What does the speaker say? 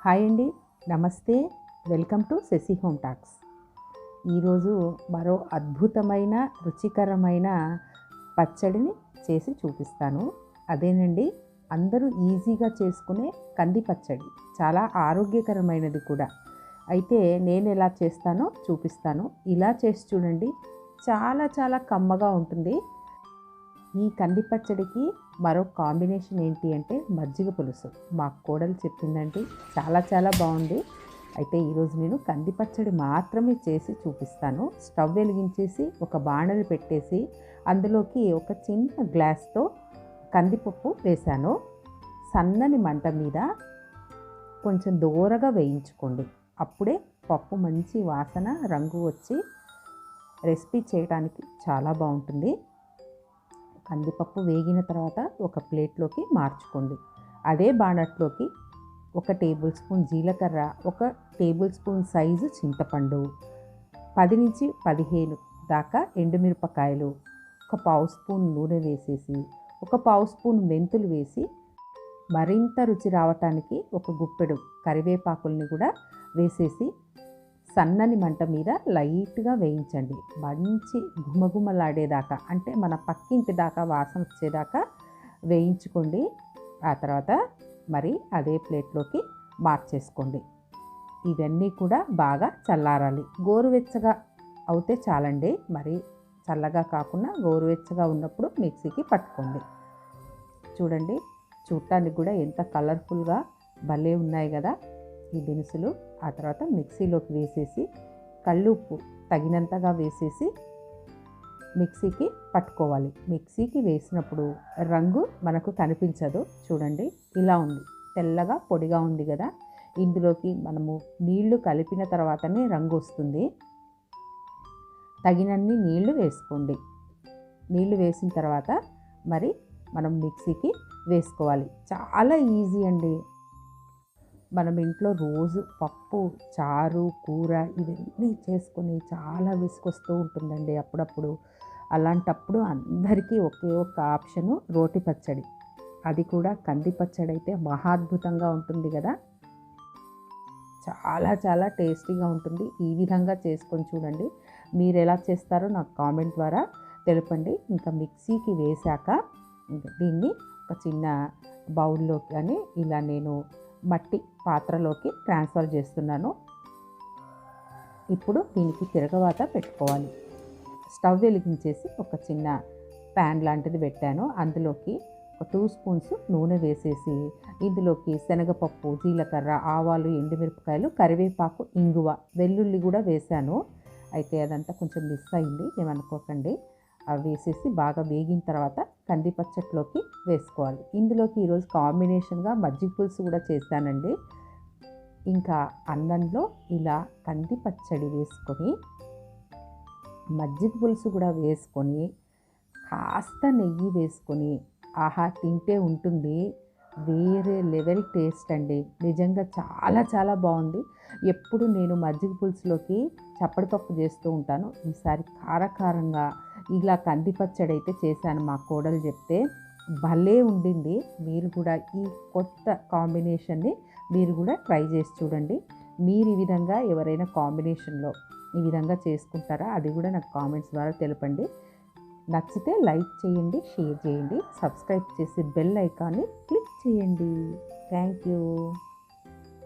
Hi అండి, నమస్తే. Welcome to Shashi home talks. ఈరోజు మరో అద్భుతమైన రుచికరమైన పచ్చడిని చేసి చూపిస్తాను. అదేనండి, అందరూ ఈజీగా చేసుకునే కంది పచ్చడి. చాలా ఆరోగ్యకరమైనది కూడా. అయితే నేను ఎలా చేస్తానో చూపిస్తాను. ఇలా చేసి చూడండి, చాలా చాలా కమ్మగా ఉంటుంది. ఈ కంది పచ్చడికి మరో కాంబినేషన్ ఏంటి అంటే మజ్జిగ పులుసు. మా కోడలు చెప్పిందండి, చాలా చాలా బాగుంది. అయితే ఈరోజు నేను కంది పచ్చడి మాత్రమే చేసి చూపిస్తాను. స్టవ్ వెలిగించేసి ఒక బాణలి పెట్టేసి అందులోకి ఒక చిన్న గ్లాస్తో కందిపప్పు వేశాను. సన్నని మంట మీద కొంచెం దూరగా వేయించుకోండి. అప్పుడే పప్పు మంచి వాసన రంగు వచ్చి రెసిపీ చేయడానికి చాలా బాగుంటుంది. కందిపప్పు వేగిన తర్వాత ఒక ప్లేట్లోకి మార్చుకోండి. అదే బాణట్లోకి 1 టేబుల్ స్పూన్ జీలకర్ర, 1 టేబుల్ స్పూన్ సైజు చింతపండు, 10 నుంచి 15 దాకా ఎండుమిరపకాయలు, 1 పావు స్పూన్ నూనె వేసేసి 1 పావు స్పూన్ మెంతులు వేసి మరింత రుచి రావటానికి 1 గుప్పెడు కరివేపాకుల్ని కూడా వేసేసి సన్నని మంట మీద లైట్గా వేయించండి. మంచి గుమగుమలాడేదాకా, అంటే మన పక్కింటి దాకా వాసన వచ్చేదాకా వేయించుకోండి. ఆ తర్వాత మరి అదే ప్లేట్లోకి మార్చేసుకోండి. ఇవన్నీ కూడా బాగా చల్లారాలి. గోరువెచ్చగా అవుతే చాలండి, మరి చల్లగా కాకుండా గోరువెచ్చగా ఉన్నప్పుడు మిక్సీకి పట్టుకోండి. చూడండి, చూడటానికి కూడా ఎంత కలర్ఫుల్గా భలే ఉన్నాయి కదా ఈ దినుసులు. ఆ తర్వాత మిక్సీలోకి వేసేసి కల్లుప్పు తగినంతగా వేసేసి మిక్సీకి పట్టుకోవాలి. మిక్సీకి వేసినప్పుడు రంగు మనకు కనిపించదు. చూడండి, ఇలా ఉంది, తెల్లగా పొడిగా ఉంది కదా. ఇందులోకి మనము నీళ్లు కలిపిన తర్వాతనే రంగు వస్తుంది. తగినన్ని నీళ్లు వేసుకోండి. నీళ్లు వేసిన తర్వాత మరి మనం మిక్సీకి వేసుకోవాలి. చాలా ఈజీ అండి. మనం ఇంట్లో రోజు పప్పు, చారు, కూర ఇవన్నీ చేసుకొని చాలా విసుకొస్తూ ఉంటుందండి అప్పుడప్పుడు. అలాంటప్పుడు అందరికీ ఒకే ఒక ఆప్షను రోటి పచ్చడి. అది కూడా కంది పచ్చడి అయితే మహాద్భుతంగా ఉంటుంది కదా. చాలా చాలా టేస్టీగా ఉంటుంది. ఈ విధంగా చేసుకొని చూడండి. మీరు ఎలా చేస్తారో నాకు కామెంట్ ద్వారా తెలపండి. ఇంకా మిక్సీకి వేశాక దీన్ని ఒక చిన్న బౌల్లోకి కానీ ఇలా నేను మట్టి పాత్రలోకి ట్రాన్స్ఫర్ చేస్తున్నాను. ఇప్పుడు దీనికి తిరగవాత పెట్టుకోవాలి. స్టవ్ వెలిగించేసి ఒక చిన్న ప్యాన్ లాంటిది పెట్టాను. అందులోకి ఒక 2 స్పూన్స్ నూనె వేసేసి ఇందులోకి శనగపప్పు, జీలకర్ర, ఆవాలు, ఎండుమిరపకాయలు, కరివేపాకు, ఇంగువ, వెల్లుల్లి కూడా వేశాను. అయితే అదంతా కొంచెం మిస్ అయింది, ఏమనుకోకండి. అవి వేసేసి బాగా వేగిన తర్వాత కంది పచ్చట్లోకి వేసుకోవాలి. ఇందులోకి ఈరోజు కాంబినేషన్గా మజ్జిగ పులుసు కూడా చేశానండి. ఇంకా అన్నంలో ఇలా కంది పచ్చడి వేసుకొని మజ్జిగ పులుసు కూడా వేసుకొని కాస్త నెయ్యి వేసుకొని ఆహా తింటే ఉంటుంది. వేరే లెవెల్ టేస్ట్ అండి. నిజంగా చాలా చాలా బాగుంది. ఎప్పుడు నేను మజ్జిగ పులుసులోకి చప్పడిపప్పు చేస్తూ ఉంటాను. ఈసారి కారకారంగా ఇలా కంది పచ్చడి అయితే చేశాను. మా కోడలు చెప్తే భలే ఉండింది. మీరు కూడా ఈ కొత్త కాంబినేషన్ని మీరు కూడా ట్రై చేసి చూడండి. మీరు ఈ విధంగా ఎవరైనా కాంబినేషన్లో ఈ విధంగా చేసుకుంటారా, అది కూడా నాకు కామెంట్స్ ద్వారా తెలపండి. నచ్చితే లైక్ చేయండి, షేర్ చేయండి, సబ్స్క్రైబ్ చేసి బెల్ ఐకాన్ని క్లిక్ చేయండి. Thank you.